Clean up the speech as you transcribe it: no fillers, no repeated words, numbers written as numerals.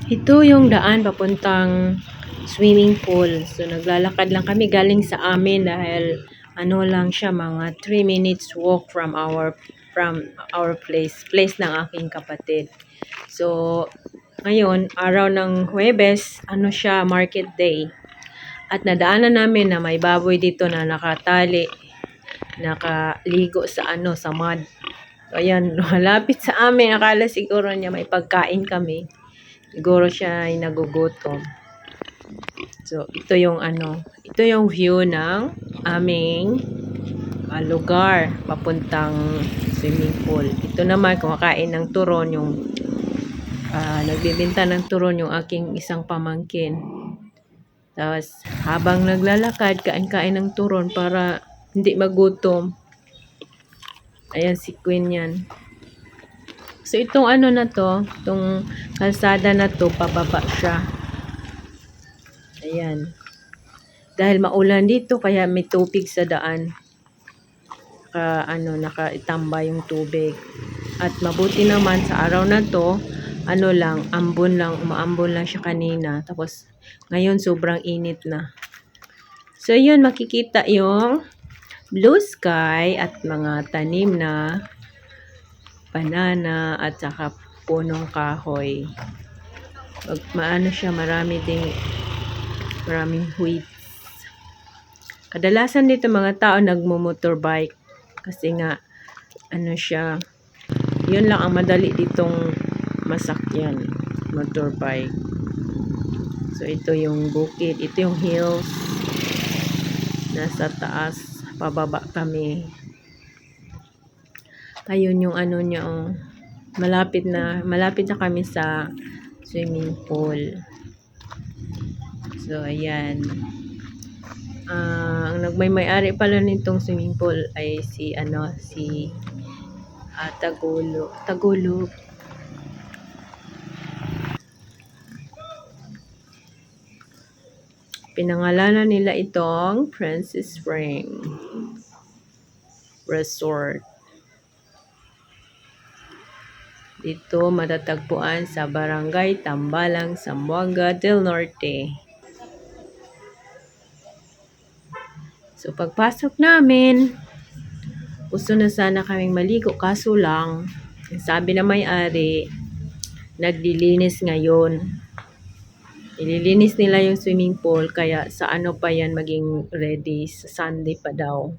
Ito yung daan papuntang swimming pool. So naglalakad lang kami galing sa amin dahil ano lang siya, mga 3 minutes walk from our place ng aking kapatid. So ngayon, araw ng Huwebes, ano siya, market day. At nadaanan namin na may baboy dito na nakatali, nakaligo sa sa mud. So ayan, malapit sa amin, akala siguro niya may pagkain kami. Siguro siya ay nagugutom. So, ito yung view ng aming lugar papuntang swimming pool. Ito naman, kumakain ng turon, nagbibenta ng turon yung aking isang pamangkin. Tapos, habang naglalakad, kain-kain ng turon para hindi magutom. Ayan, si Queen yan. So, itong itong kalsada na to, pababa siya. Ayan. Dahil maulan dito, kaya may tubig sa daan. Nakaitamba yung tubig. At mabuti naman sa araw na to, umaambon lang siya kanina. Tapos, ngayon sobrang init na. So, yun, makikita yung blue sky at mga tanim na banana at saka punong kahoy. Maraming weeds. Kadalasan dito mga tao nagmo-motorbike kasi nga yun lang ang madali ditong masakyan, motorbike. So ito yung bukid, ito yung hills. Nasa taas, pababa kami. Ayun yung niya, oh. Malapit na kami sa swimming pool. So ayan. Ang nagmay-ari pala nitong swimming pool ay si Tagulog. Pinangalanan nila itong Princess Spring Resort. Dito matatagpuan sa Barangay Tambalang, Zamboanga del Norte. So pagpasok namin, gusto na sana kaming maligo, kaso lang, sabi na may-ari, naglilinis ngayon. Ililinis nila yung swimming pool, kaya sa pa yan maging ready, sa Sunday pa daw.